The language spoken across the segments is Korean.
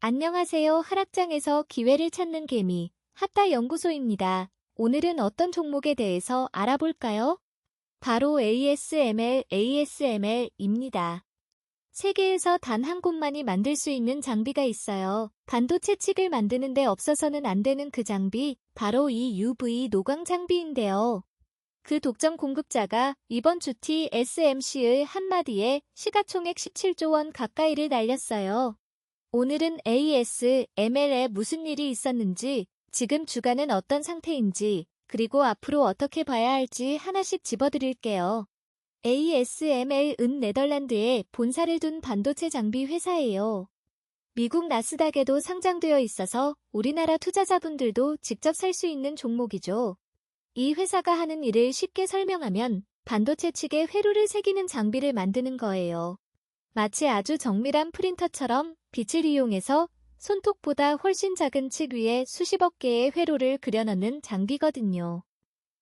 안녕하세요. 하락장에서 기회를 찾는 개미, 핫다 연구소입니다. 오늘은 어떤 종목에 대해서 알아볼까요? 바로 ASML입니다. 세계에서 단 한 곳만이 만들 수 있는 장비가 있어요. 반도체 칩을 만드는데 없어서는 안 되는 그 장비, 바로 이 UV 노광 장비인데요. 그 독점 공급자가 이번 주 TSMC의 한마디에 시가총액 17조 원 가까이를 날렸어요. 오늘은 ASML에 무슨 일이 있었는지, 지금 주가는 어떤 상태인지, 그리고 앞으로 어떻게 봐야 할지 하나씩 집어드릴게요. ASML은 네덜란드에 본사를 둔 반도체 장비 회사예요. 미국 나스닥에도 상장되어 있어서 우리나라 투자자분들도 직접 살 수 있는 종목이죠. 이 회사가 하는 일을 쉽게 설명하면 반도체 칩에 회로를 새기는 장비를 만드는 거예요. 마치 아주 정밀한 프린터처럼 빛을 이용해서 손톱보다 훨씬 작은 칩 위에 수십억 개의 회로를 그려넣는 장비거든요.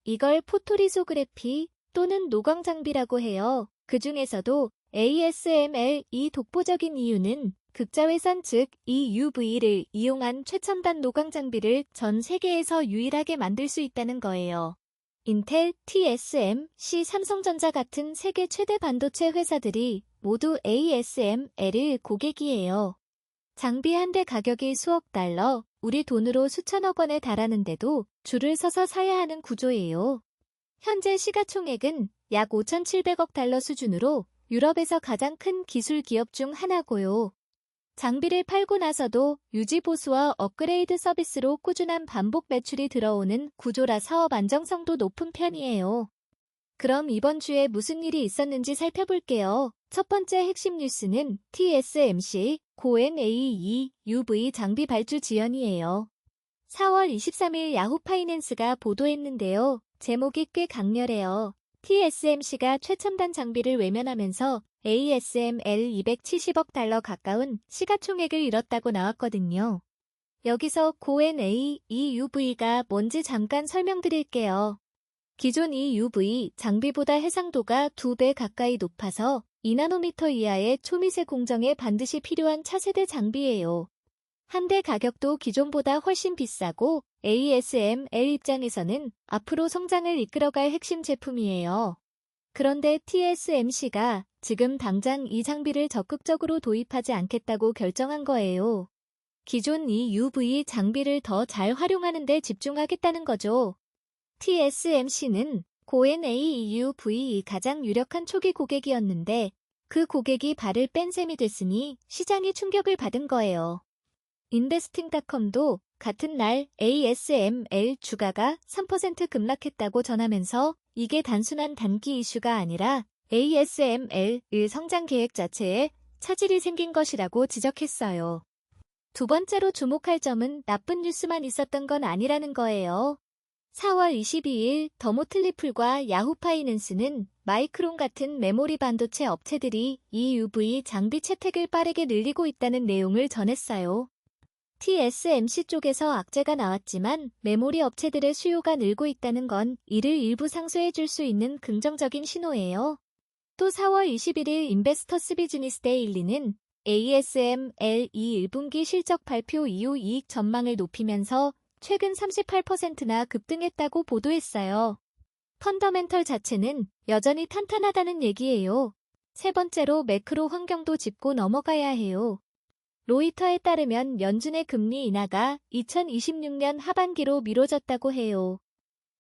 이걸 포토리소그래피 또는 노광 장비라고 해요. 그 중에서도 ASML이 독보적인 이유는 극자외선 즉 EUV를 이용한 최첨단 노광 장비를 전 세계에서 유일하게 만들 수 있다는 거예요. 인텔, TSMC, 삼성전자 같은 세계 최대 반도체 회사들이 모두 ASML의 고객이에요. 장비 한 대 가격이 수억 달러, 우리 돈으로 수천억 원에 달하는데도 줄을 서서 사야 하는 구조예요. 현재 시가총액은 약 5,700억 달러 수준으로 유럽에서 가장 큰 기술 기업 중 하나고요. 장비를 팔고 나서도 유지 보수와 업그레이드 서비스로 꾸준한 반복 매출이 들어오는 구조라 사업 안정성도 높은 편이에요. 그럼 이번 주에 무슨 일이 있었는지 살펴볼게요. 첫 번째 핵심 뉴스는 TSMC 고엔 AEUV 장비 발주 지연이에요. 4월 23일 야후파이낸스가 보도했는데요. 제목이 꽤 강렬해요. TSMC가 최첨단 장비를 외면하면서 ASML 270억 달러 가까운 시가총액을 잃었다고 나왔거든요. 여기서 고엔 AEUV가 뭔지 잠깐 설명드릴게요. 기존 EUV 장비보다 해상도가 2배 가까이 높아서 2나노미터 이하의 초미세 공정에 반드시 필요한 차세대 장비예요. 한 대 가격도 기존보다 훨씬 비싸고 ASML 입장에서는 앞으로 성장을 이끌어갈 핵심 제품이에요. 그런데 TSMC가 지금 당장 이 장비를 적극적으로 도입하지 않겠다고 결정한 거예요. 기존 EUV 장비를 더 잘 활용하는 데 집중하겠다는 거죠. TSMC는 고엔 AEUV 가장 유력한 초기 고객이었는데 그 고객이 발을 뺀 셈이 됐으니 시장이 충격을 받은 거예요. 인베스팅닷컴도 같은 날 ASML 주가가 3% 급락했다고 전하면서 이게 단순한 단기 이슈가 아니라 ASML의 성장 계획 자체에 차질이 생긴 것이라고 지적했어요. 두 번째로 주목할 점은 나쁜 뉴스만 있었던 건 아니라는 거예요. 4월 22일 더모틀리플과 야후파이낸스는 마이크론 같은 메모리 반도체 업체들이 EUV 장비 채택을 빠르게 늘리고 있다는 내용을 전했어요. TSMC 쪽에서 악재가 나왔지만 메모리 업체들의 수요가 늘고 있다는 건 이를 일부 상쇄해 줄 수 있는 긍정적인 신호예요. 또 4월 21일 인베스터스 비즈니스 데일리는 ASML 1분기 실적 발표 이후 이익 전망을 높이면서 최근 38%나 급등했다고 보도했어요. 펀더멘털 자체는 여전히 탄탄하다는 얘기예요. 세 번째로 매크로 환경도 짚고 넘어가야 해요. 로이터에 따르면 연준의 금리 인하가 2026년 하반기로 미뤄졌다고 해요.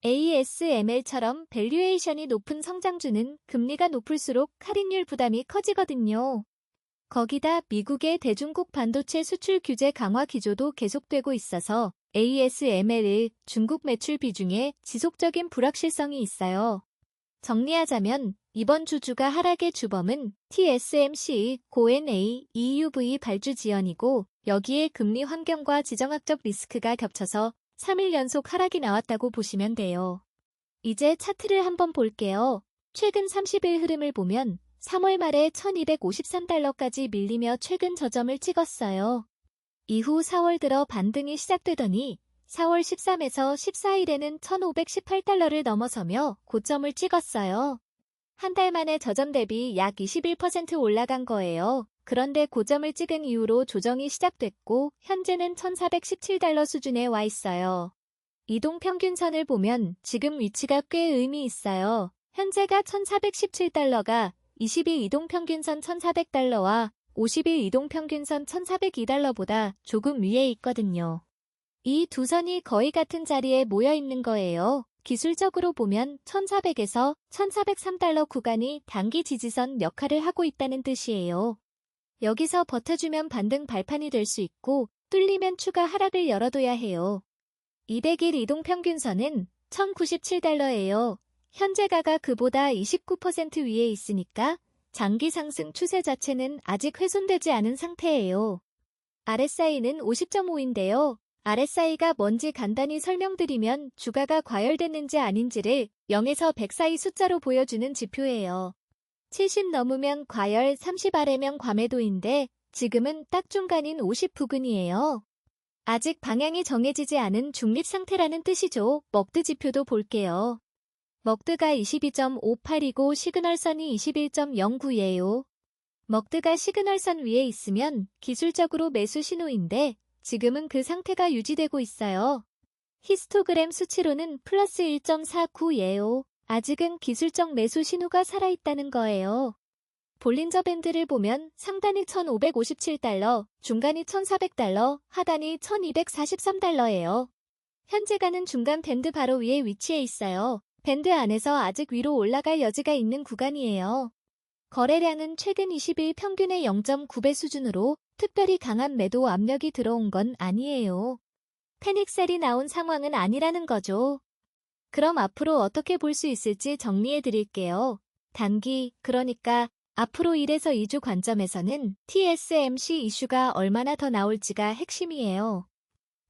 ASML처럼 밸류에이션이 높은 성장주는 금리가 높을수록 할인율 부담이 커지거든요. 거기다 미국의 대중국 반도체 수출 규제 강화 기조도 계속되고 있어서 ASML의 중국 매출 비중에 지속적인 불확실성이 있어요. 정리하자면 이번 주 주가 하락의 주범은 TSMC 고엔 AEUV 발주 지연이고 여기에 금리 환경과 지정학적 리스크가 겹쳐서 3일 연속 하락이 나왔다고 보시면 돼요. 이제 차트를 한번 볼게요. 최근 30일 흐름을 보면 3월 말에 1253달러까지 밀리며 최근 저점을 찍었어요. 이후 4월 들어 반등이 시작되더니 4월 13에서 14일에는 1518달러를 넘어서며 고점을 찍었어요. 한 달 만에 저점 대비 약 21% 올라간 거예요. 그런데 고점을 찍은 이후로 조정이 시작됐고 현재는 1417달러 수준에 와 있어요. 이동평균선을 보면 지금 위치가 꽤 의미 있어요. 현재가 1417달러가 20일 이동평균선 1400달러와 50일 이동평균선 1402달러보다 조금 위에 있거든요. 이 두 선이 거의 같은 자리에 모여 있는 거예요. 기술적으로 보면 1400에서 1403달러 구간이 단기 지지선 역할을 하고 있다는 뜻이에요. 여기서 버텨주면 반등 발판이 될 수 있고 뚫리면 추가 하락을 열어둬야 해요. 200일 이동평균선은 1097달러예요. 현재가가 그보다 29% 위에 있으니까 장기 상승 추세 자체는 아직 훼손되지 않은 상태예요. RSI는 50.5인데요. RSI가 뭔지 간단히 설명드리면 주가가 과열됐는지 아닌지를 0에서 100 사이 숫자로 보여주는 지표예요. 70 넘으면 과열, 30 아래면 과매도인데 지금은 딱 중간인 50 부근이에요. 아직 방향이 정해지지 않은 중립 상태라는 뜻이죠. 먹드 지표도 볼게요. 먹드가 22.58이고 시그널선이 21.09예요. 먹드가 시그널선 위에 있으면 기술적으로 매수 신호인데 지금은 그 상태가 유지되고 있어요. 히스토그램 수치로는 플러스 1.49예요. 아직은 기술적 매수 신호가 살아있다는 거예요. 볼린저 밴드를 보면 상단이 1557달러, 중간이 1400달러, 하단이 1243달러예요. 현재가는 중간 밴드 바로 위에 위치해 있어요. 밴드 안에서 아직 위로 올라갈 여지가 있는 구간이에요. 거래량은 최근 20일 평균의 0.9배 수준으로 특별히 강한 매도 압력이 들어온 건 아니에요. 패닉셀이 나온 상황은 아니라는 거죠. 그럼 앞으로 어떻게 볼 수 있을지 정리해 드릴게요. 단기, 그러니까 앞으로 1에서 2주 관점에서는 TSMC 이슈가 얼마나 더 나올지가 핵심이에요.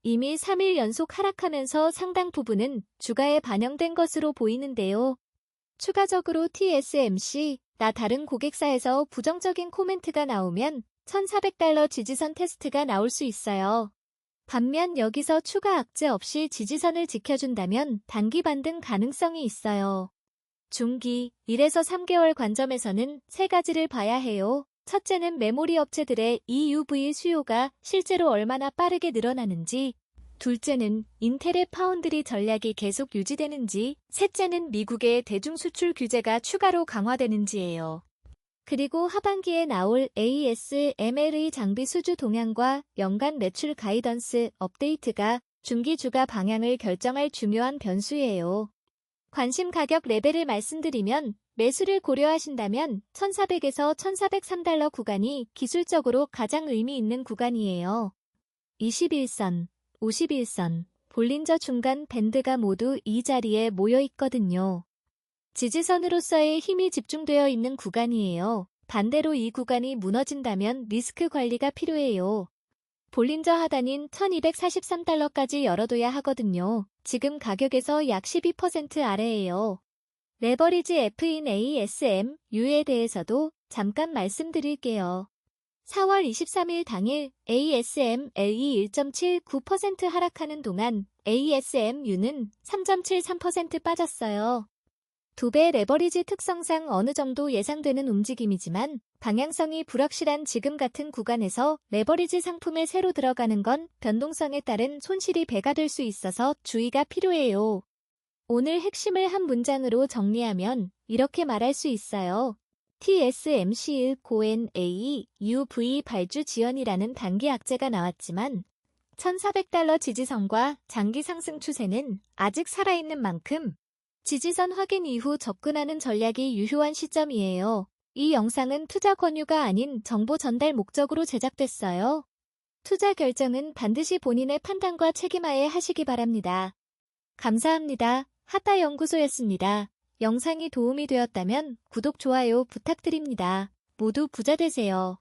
이미 3일 연속 하락하면서 상당 부분은 주가에 반영된 것으로 보이는데요. 추가적으로 TSMC, 나 다른 고객사에서 부정적인 코멘트가 나오면 1400달러 지지선 테스트가 나올 수 있어요. 반면 여기서 추가 악재 없이 지지선을 지켜준다면 단기 반등 가능성이 있어요. 중기, 1에서 3개월 관점에서는 세 가지를 봐야 해요. 첫째는 메모리 업체들의 EUV 수요가 실제로 얼마나 빠르게 늘어나는지, 둘째는 인텔의 파운드리 전략이 계속 유지되는지, 셋째는 미국의 대중수출 규제가 추가로 강화되는지예요. 그리고 하반기에 나올 ASML의 장비 수주 동향과 연간 매출 가이던스 업데이트가 중기 주가 방향을 결정할 중요한 변수예요. 관심 가격 레벨을 말씀드리면 매수를 고려하신다면 1400에서 1403달러 구간이 기술적으로 가장 의미 있는 구간이에요. 21선, 51선, 볼린저 중간 밴드가 모두 이 자리에 모여 있거든요. 지지선으로서의 힘이 집중되어 있는 구간이에요. 반대로 이 구간이 무너진다면 리스크 관리가 필요해요. 볼린저 하단인 1243달러까지 열어둬야 하거든요. 지금 가격에서 약 12% 아래예요. 레버리지 F인 ASMU에 대해서도 잠깐 말씀드릴게요. 4월 23일 당일 ASML이 1.79% 하락하는 동안 ASMU는 3.73% 빠졌어요. 2배 레버리지 특성상 어느 정도 예상되는 움직임이지만 방향성이 불확실한 지금 같은 구간에서 레버리지 상품에 새로 들어가는 건 변동성에 따른 손실이 배가 될 수 있어서 주의가 필요해요. 오늘 핵심을 한 문장으로 정리하면 이렇게 말할 수 있어요. TSMC의 고엔 AUV 발주 지연이라는 단기 악재가 나왔지만 1400달러 지지선과 장기 상승 추세는 아직 살아있는 만큼 지지선 확인 이후 접근하는 전략이 유효한 시점이에요. 이 영상은 투자 권유가 아닌 정보 전달 목적으로 제작됐어요. 투자 결정은 반드시 본인의 판단과 책임하에 하시기 바랍니다. 감사합니다. 핫다연구소였습니다. 영상이 도움이 되었다면 구독, 좋아요 부탁드립니다. 모두 부자 되세요.